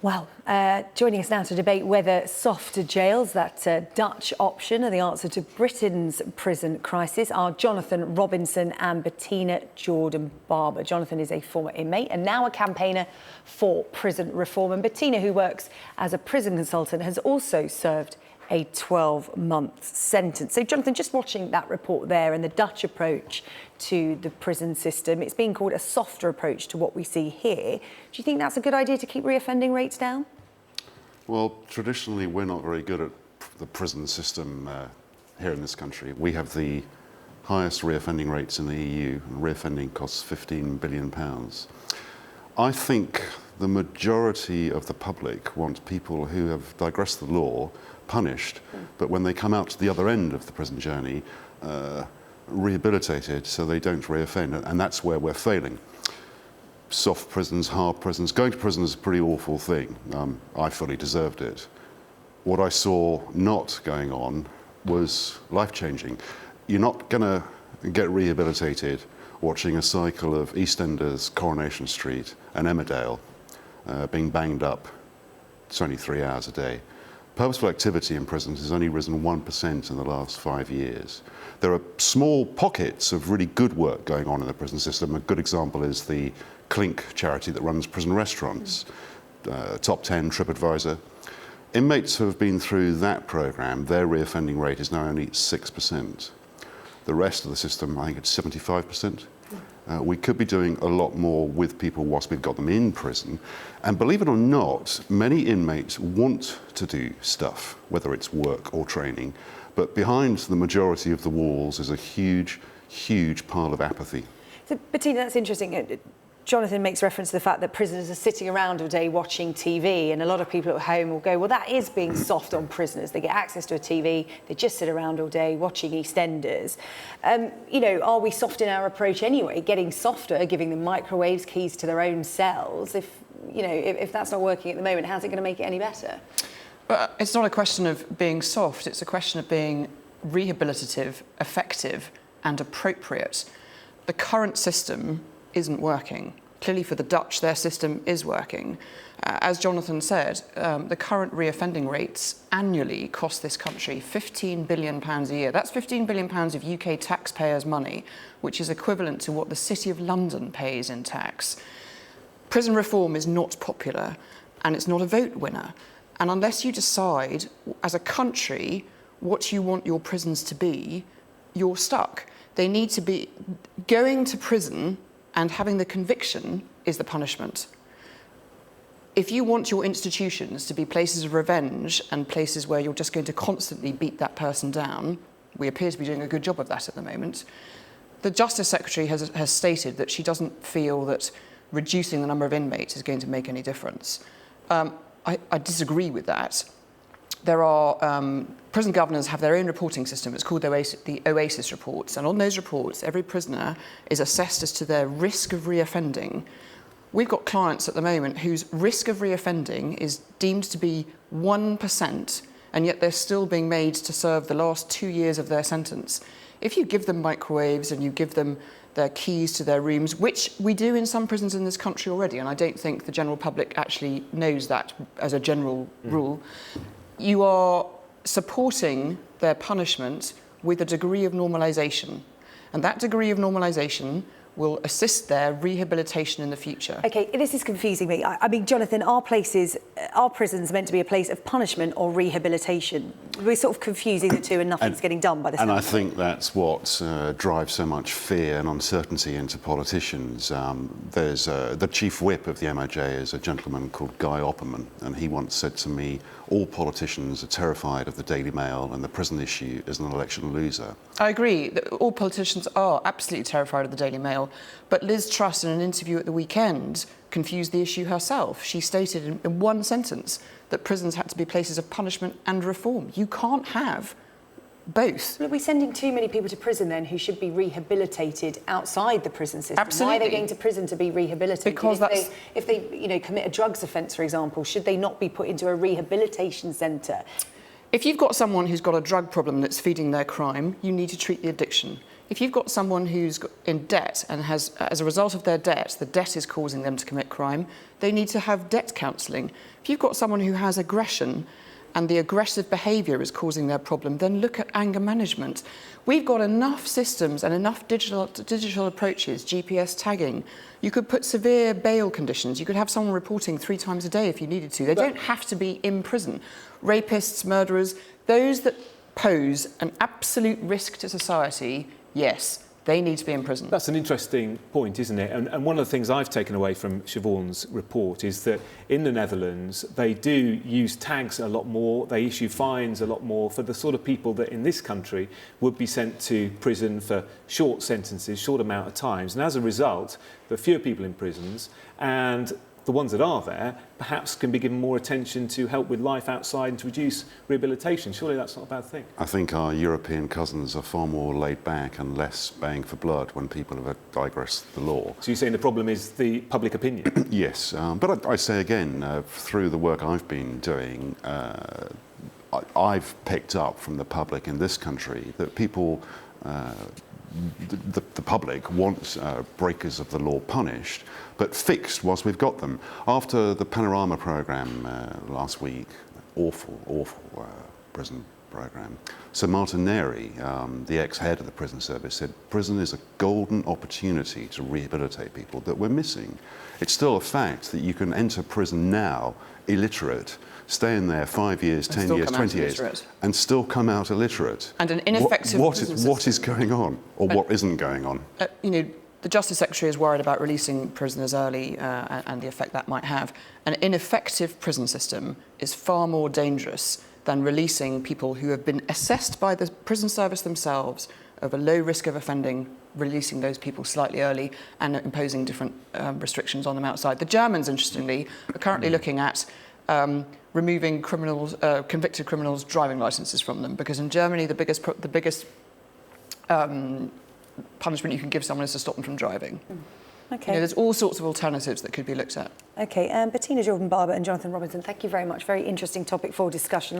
Well, joining us now to debate whether softer jails, that Dutch option, are the answer to Britain's prison crisis are Jonathan Robinson and Bettina Jordan Barber. Jonathan is a former inmate and now a campaigner for prison reform. And Bettina, who works as a prison consultant, has also served a 12-month sentence. So, Jonathan, just watching that report there and the Dutch approach to the prison system, it's being called a softer approach to what we see here. Do you think that's a good idea to keep reoffending rates down? Well, traditionally, we're not very good at the prison system here in this country. We have the highest reoffending rates in the EU, and reoffending costs £15 billion. I think the majority of the public want people who have digressed the law punished, but when they come out to the other end of the prison journey, rehabilitated so they don't reoffend, and that's where we're failing. Soft prisons, hard prisons. Going to prison is a pretty awful thing. I fully deserved it. What I saw not going on was life-changing. You're not going to get rehabilitated watching a cycle of EastEnders, Coronation Street and Emmerdale being banged up 23 hours a day. Purposeful activity in prisons has only risen 1% in the last 5 years. There are small pockets of really good work going on in the prison system. A good example is the Clink charity that runs prison restaurants, Top 10, TripAdvisor. Inmates who have been through that programme, their reoffending rate is now only 6%. The rest of the system, I think it's 75%. We could be doing a lot more with people whilst we've got them in prison. And believe it or not, many inmates want to do stuff, whether it's work or training, but behind the majority of the walls is a huge, huge pile of apathy. So, Bettina, that's interesting. Jonathan makes reference to the fact that prisoners are sitting around all day watching TV, and a lot of people at home will go, well, that is being soft on prisoners. They get access to a TV, they just sit around all day watching EastEnders. You know, are we soft in our approach anyway, getting softer, giving them microwaves, keys to their own cells? If that's not working at the moment, how's it going to make it any better? But it's not a question of being soft, it's a question of being rehabilitative, effective and appropriate. The current system isn't working. Clearly for the Dutch, their system is working. As Jonathan said, the current reoffending rates annually cost this country £15 billion a year. That's £15 billion of UK taxpayers' money, which is equivalent to what the City of London pays in tax. Prison reform is not popular, and it's not a vote winner. And unless you decide, as a country, what you want your prisons to be, you're stuck. They need to be going to prison, and having the conviction is the punishment. If you want your institutions to be places of revenge and places where you're just going to constantly beat that person down, we appear to be doing a good job of that at the moment. The Justice Secretary has stated that she doesn't feel that reducing the number of inmates is going to make any difference. I disagree with that. There are prison governors have their own reporting system. It's called the OASIS reports. And on those reports, every prisoner is assessed as to their risk of reoffending. We've got clients at the moment whose risk of reoffending is deemed to be 1%, and yet they're still being made to serve the last 2 years of their sentence. If you give them microwaves and you give them their keys to their rooms, which we do in some prisons in this country already, and I don't think the general public actually knows that as a general rule, you are supporting their punishment with a degree of normalisation. And that degree of normalisation will assist their rehabilitation in the future. OK, this is confusing me. I mean, Jonathan, are prisons meant to be a place of punishment or rehabilitation? We're sort of confusing the two and nothing's getting done by the sound. And I think that's what drives so much fear and uncertainty into politicians. There's the chief whip of the MOJ is a gentleman called Guy Opperman, and he once said to me, all politicians are terrified of the Daily Mail and the prison issue is an election loser. I agree that all politicians are absolutely terrified of the Daily Mail, but Liz Truss, in an interview at the weekend, confused the issue herself. She stated in one sentence that prisons had to be places of punishment and reform. You can't have both. Are we sending too many people to prison then who should be rehabilitated outside the prison system? Absolutely. Why are they going to prison to be rehabilitated? Because if they commit a drugs offence, for example, should they not be put into a rehabilitation centre? If you've got someone who's got a drug problem that's feeding their crime, you need to treat the addiction. If you've got someone who's in debt and has, as a result of their debt, the debt is causing them to commit crime, they need to have debt counselling. If you've got someone who has aggression and the aggressive behaviour is causing their problem, then look at anger management. We've got enough systems and enough digital approaches, GPS tagging. You could put severe bail conditions. You could have someone reporting 3 times a day if you needed to. They don't have to be in prison. Rapists, murderers, those that pose an absolute risk to society, yes, they need to be in prison. That's an interesting point, isn't it? And one of the things I've taken away from Siobhan's report is that in the Netherlands, they do use tags a lot more. They issue fines a lot more for the sort of people that in this country would be sent to prison for short sentences, short amount of times. And as a result, there are fewer people in prisons, and the ones that are there perhaps can be given more attention to help with life outside and to reduce rehabilitation. Surely that's not a bad thing. I think our European cousins are far more laid back and less baying for blood when people have digressed the law. So you're saying the problem is the public opinion? Yes, but I say again, through the work I've been doing, I've picked up from the public in this country that people, the public wants breakers of the law punished, but fixed whilst we've got them. After the Panorama programme last week, awful prison programme, Sir Martin Neri, the ex-head of the prison service, said prison is a golden opportunity to rehabilitate people that we're missing. It's still a fact that you can enter prison now illiterate, stay in there 5 years, 10 years, 20 years, and still come out illiterate. And an ineffective prison system. What is going on, or what isn't going on? You know, the Justice Secretary is worried about releasing prisoners early and the effect that might have. An ineffective prison system is far more dangerous than releasing people who have been assessed by the prison service themselves of a low risk of offending, releasing those people slightly early and imposing different restrictions on them outside. The Germans, interestingly, are currently looking at removing criminals, convicted criminals' driving licenses from them, because in Germany the biggest punishment you can give someone is to stop them from driving. Okay. You know, there's all sorts of alternatives that could be looked at. Okay, Bettina Jordan Barber and Jonathan Robinson, thank you very much. Very interesting topic for discussion.